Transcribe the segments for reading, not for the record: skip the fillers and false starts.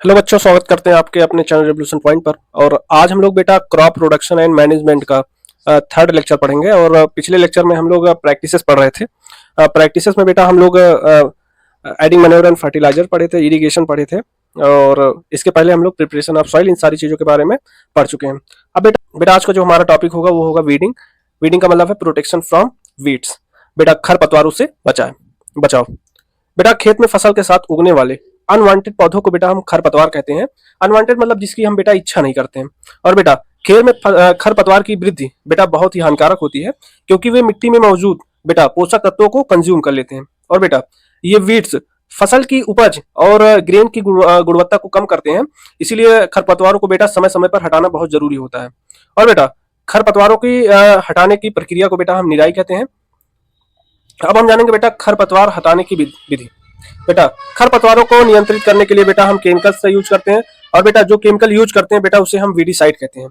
Hello बच्चों, स्वागत करते हैं आपके अपने चैनल रेवोल्यूशन पॉइंट पर। और आज हम लोग बेटा क्रॉप प्रोडक्शन एंड मैनेजमेंट का थर्ड लेक्चर पढ़ेंगे। और पिछले लेक्चर में हम लोग प्रैक्टिसेस पढ़ रहे थे। प्रैक्टिसेस में बेटा हम लोग एडिंग मैन्योर एंड फर्टिलाइजर पढ़े थे, इरिगेशन पढ़े थे, और इसके पहले हम लोग प्रिपरेशन ऑफ सॉइल, इन सारी चीजों के बारे में पढ़ चुके हैं। अब बेटा आज का जो हमारा टॉपिक होगा वो होगा वीडिंग। वीडिंग का मतलब है प्रोटेक्शन फ्रॉम वीड्स। बेटा खरपतवारों से बचाओ। बेटा खेत में फसल के साथ उगने वाले अनवांटेड पौधों को बेटा हम खरपतवार कहते हैं। अनवांटेड मतलब जिसकी हम बेटा इच्छा नहीं करते हैं। और बेटा खेत में खरपतवार की वृद्धि बेटा बहुत ही हानिकारक होती है, क्योंकि वे मिट्टी में मौजूद बेटा पोषक तत्वों को कंज्यूम कर लेते हैं। और बेटा ये वीड्स फसल की उपज और ग्रेन की गुणवत्ता को कम करते हैं। इसीलिए खरपतवारों को बेटा समय समय पर हटाना बहुत जरूरी होता है। और बेटा खरपतवारों की हटाने की प्रक्रिया को बेटा हम निराई कहते हैं। अब हम जानेंगे बेटा खरपतवार हटाने की विधि। बेटा खरपतवारों को नियंत्रित करने के लिए बेटा हम केमिकल्स का यूज करते हैं। और बेटा जो केमिकल यूज करते हैं बेटा उसे हम वीडीसाइड कहते हैं।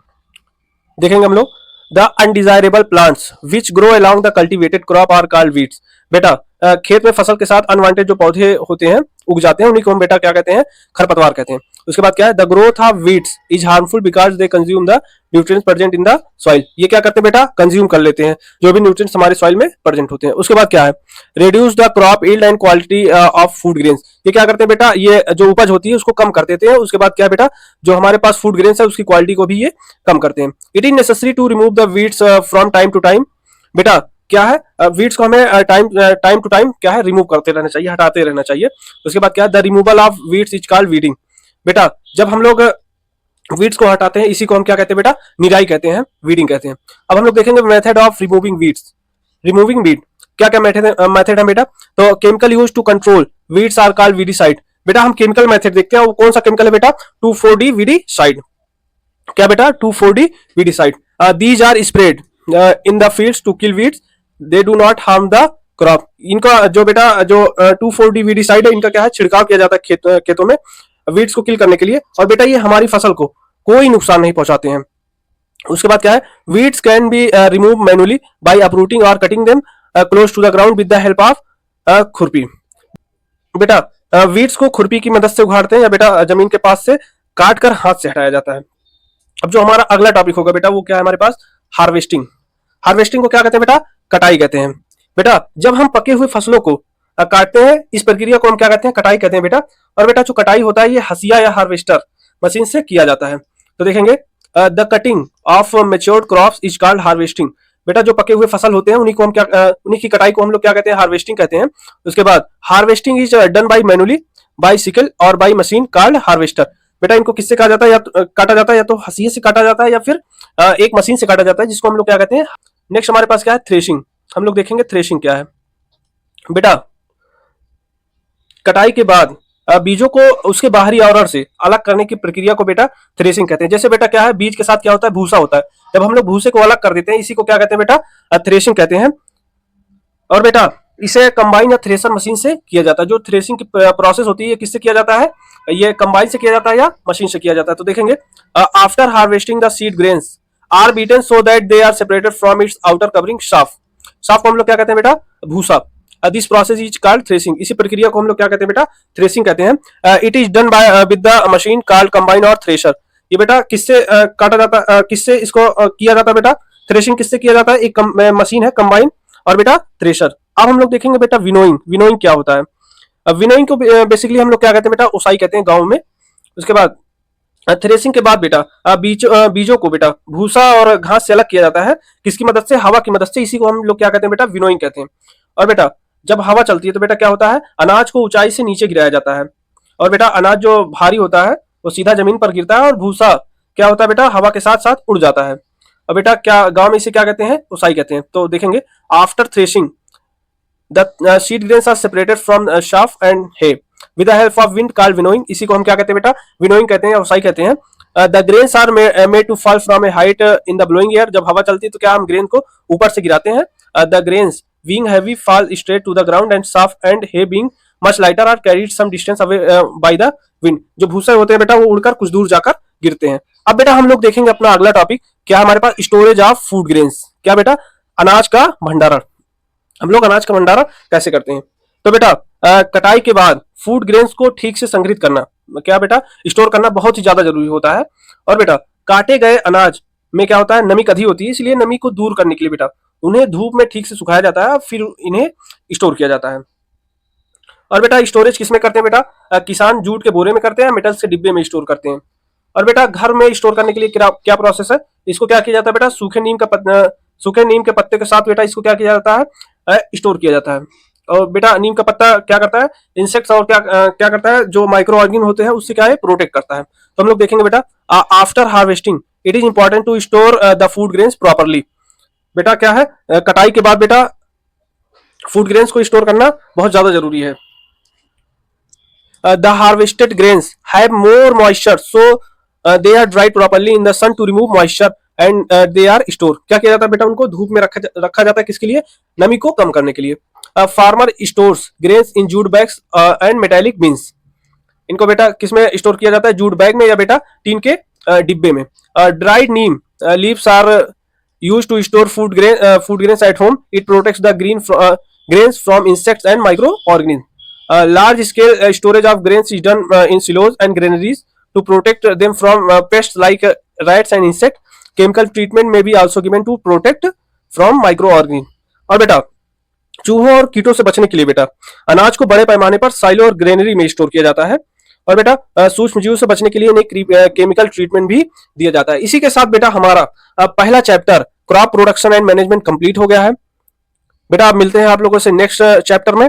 देखेंगे हम लोग the undesirable plants which grow along the cultivated crop are called weeds. बेटा खेत में फसल के साथ अनवांटेड जो पौधे होते हैं, उग जाते हैं, उन्हीं को हम बेटा क्या कहते हैं? खरपतवार कहते हैं। उसके बाद क्या है? The growth of weeds is harmful because they consume the nutrients present in the soil. ये क्या करते हैं बेटा? कंज्यूम कर लेते हैं जो भी न्यूट्रिएंट्स हमारे सॉइल में प्रेजेंट होते हैं। उसके बाद क्या है? Reduce the crop yield and quality of food grains. ये क्या करते हैं बेटा? ये जो उपज होती है उसको कम कर देते हैं। उसके बाद क्या है बेटा? जो हमारे पास फूड ग्रेन्स है उसकी क्वालिटी को भी ये कम करते हैं। It is necessary to remove the weeds from time to time. बेटा क्या है? वीड्स को हमें टाइम टू टाइम क्या है? रिमूव करते रहना चाहिए, हटाते रहना चाहिए। उसके बाद क्या है? The removal of weeds is called weeding. बेटा जब हम लोग वीड्स को हटाते हैं इसी को हम क्या कहते हैं बेटा? निराई कहते हैं, वीडिंग कहते हैं। अब हम लोग देखेंगे method of removing weeds. Removing weed क्या क्या मेथड है बेटा? तो chemical use to control weeds are called weedicide. बेटा हम केमिकल मेथड देखते हैं, वो कौन सा केमिकल है बेटा? 2,4-D weedicide. क्या बेटा? 2,4-D weedicide. These are spread in the fields to kill weeds, they do not harm the crop. इनका जो बेटा जो 2,4-D वीडीसाइड है, इनका क्या है? छिड़काव किया जाता है खेतों में वीड्स को किल करने के लिए। और बेटा ये हमारी फसल को कोई नुकसान नहीं पहुंचाते हैं। उसके बाद क्या है? Weeds can be remove manually by uprooting और cutting them close to the ground with the help of खुरपी। बेटा वीड्स को खुरपी की मदद से उखाड़ते हैं या बेटा जमीन के पास से काट कर हाथ से हटाया जाता है। अब जो हमारा अगला टॉपिक होगा बेटा वो क्या है हमारे पास? हार्वेस्टिंग। हार्वेस्टिंग को क्या कहते हैं बेटा? कटाई कहते हैं। बेटा जब हम पके हुए फसलों को काटते हैं, इस प्रक्रिया को हम क्या कहते हैं? कटाई कहते हैं बेटा। और बेटा जो कटाई होता है ये हसिया या हार्वेस्टर मशीन से किया जाता है। तो देखेंगे the cutting of matured crops is called harvesting. बेटा जो पके हुए फसल होते हैं उन्हीं को हम क्या उन्हीं की कटाई को हम लोग क्या कहते हैं? हार्वेस्टिंग कहते हैं। उसके बाद harvesting is done by manually by sickle और बाय मशीन कॉल्ड हार्वेस्टर। बेटा इनको किससे कहा जाता है? या काटा जाता है या तो हसिये से काटा जाता है या फिर एक मशीन से काटा जाता है, जिसको हम लोग क्या कहते हैं? नेक्स्ट हमारे पास क्या है? थ्रेशिंग। हम लोग देखेंगे थ्रेशिंग क्या है। बेटा कटाई के बाद बीजों को उसके बाहरी आवरण से अलग करने की प्रक्रिया को बेटा थ्रेशिंग कहते हैं। जैसे बेटा क्या है? बीज के साथ क्या होता है? भूसा होता है। जब हम लोग भूसे को अलग कर देते हैं इसी को क्या कहते हैं बेटा? थ्रेशिंग कहते हैं। और बेटा इसे कंबाइन या थ्रेशर मशीन से किया जाता है। जो थ्रेशिंग की प्रोसेस होती है किससे किया जाता है? ये कंबाइन से किया जाता है या मशीन से किया जाता है। तो देखेंगे after harvesting the seed grains are beaten so that they are separated from its outer covering chaff. Chaff को हम लोग क्या कहते हैं बेटा? भूसा। This process is called threshing. इसी प्रक्रिया को हम लोग क्या कहते हैं बेटा? थ्रेशिंग कहते हैं। It is done bye with the machine called combine और थ्रेशर। ये बेटा किससे काटा जाता किससे इसको किया जाता है बेटा? थ्रेशिंग किससे किया जाता है? एक मशीन है कंबाइन और बेटा थ्रेशर। अब हम लोग देखेंगे बेटा विनोइंग। विनोइंग क्या होता है? विनोइंग को बेसिकली हम लोग क्या कहते हैं बेटा? ओसाई कहते हैं गाँव में। उसके बाद थ्रेशिंग के बाद बेटा बीजों को बेटा भूसा और घास से अलग किया जाता है। किसकी मदद से? हवा की मदद से। इसी को हम लोग क्या कहते हैं बेटा? विनोइंग कहते हैं। और बेटा जब हवा चलती है तो बेटा क्या होता है? अनाज को ऊंचाई से नीचे गिराया जाता है। और बेटा अनाज जो भारी होता है वो सीधा जमीन पर गिरता है और भूसा क्या होता है बेटा? हवा के साथ साथ उड़ जाता है। और बेटा क्या गांव में इसे क्या कहते हैं? ओसाई कहते हैं। तो देखेंगे after threshing the seed grains are separated from chaff and hay with the help of wind called winnowing. इसी को हम क्या कहते हैं बेटा? विनोइंग कहते हैं, ओसाई कहते हैं। The grains are made to fall from a height in the blowing air. जब हवा चलती है तो क्या हम ग्रेन को ऊपर से गिराते हैं। The grains being heavy fall straight to the ground and chaff and hay being much lighter are carried some distance away by the wind। जो भूसे होते हैं बेटा वो उड़कर कुछ दूर जाकर गिरते हैं। अब बेटा हम लोग देखेंगे अपना अगला टॉपिक क्या हमारे पास? Storage of food grains. क्या बेटा? अनाज का भंडारण। हम लोग अनाज का भंडारण कैसे करते हैं? तो बेटा कटाई के बाद फूड ग्रेन्स को ठीक से संग्रहित करना क्या बेटा, स्टोर करना बहुत ही ज्यादा जरूरी होता है। और बेटा काटे गए अनाज में क्या होता है, नमी अधिक होती है, इसलिए नमी को दूर करने के लिए बेटा उन्हें धूप में ठीक से सुखाया जाता है, फिर इन्हें स्टोर किया जाता है। और बेटा स्टोरेज किसमें करते हैं बेटा, किसान जूट के बोरे में करते हैं, मेटल से डिब्बे में स्टोर करते हैं। और बेटा घर में स्टोर करने के लिए क्या क्या प्रोसेस है, इसको क्या किया जाता है बेटा, सूखे नीम के पत्ते के साथ बेटा इसको क्या किया जाता है, स्टोर किया जाता है। और बेटा नीम का पत्ता क्या करता है, इंसेक्ट्स और क्या करता है, जो माइक्रो ऑर्गेनिज्म होते हैं उससे क्या है, प्रोटेक्ट करता है। तो हम लोग देखेंगे बेटा, after harvesting it is important to store the food grains properly. बेटा क्या है, कटाई के बाद बेटा फूड ग्रेन्स को स्टोर करना बहुत ज्यादा जरूरी है। The harvested grains have more moisture, so they are dried properly in the sun to remove moisture and they are stored। क्या किया जाता है बेटा, उनको धूप में रखा जाता है, किसके लिए, नमी को कम करने के लिए। Farmer stores grains in jute bags and metallic beans. इनको बेटा किसमें स्टोर किया जाता है, जूट बैग में या बेटा टीन के डिब्बे में। Dried neem leaves are used to store food grains at home. It protects the grains from insects and microorganisms. Large scale storage of grains is done in silos and granaries to protect them from pests like rats and insects. Chemical treatment may be also given to protect from microorganisms। और बेटा चूहों और कीटों से बचने के लिए बेटा अनाज को बड़े पैमाने पर साइलो और ग्रेनरी में स्टोर किया जाता है। और बेटा सूक्ष्म जीवों से बचने के लिए इन्हें केमिकल ट्रीटमेंट भी दिया जाता है। इसी के साथ बेटा हमारा पहला chapter crop production and management complete हो गया है। बेटा आप मिलते हैं आप लोगों से नेक्स्ट चैप्टर में।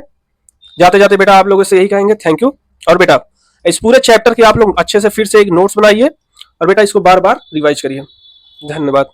जाते जाते बेटा आप लोगों से यही कहेंगे, थैंक यू। और बेटा इस पूरे चैप्टर की आप लोग अच्छे से फिर से एक नोट्स बनाइए और बेटा इसको बार बार रिवाइज करिए। धन्यवाद।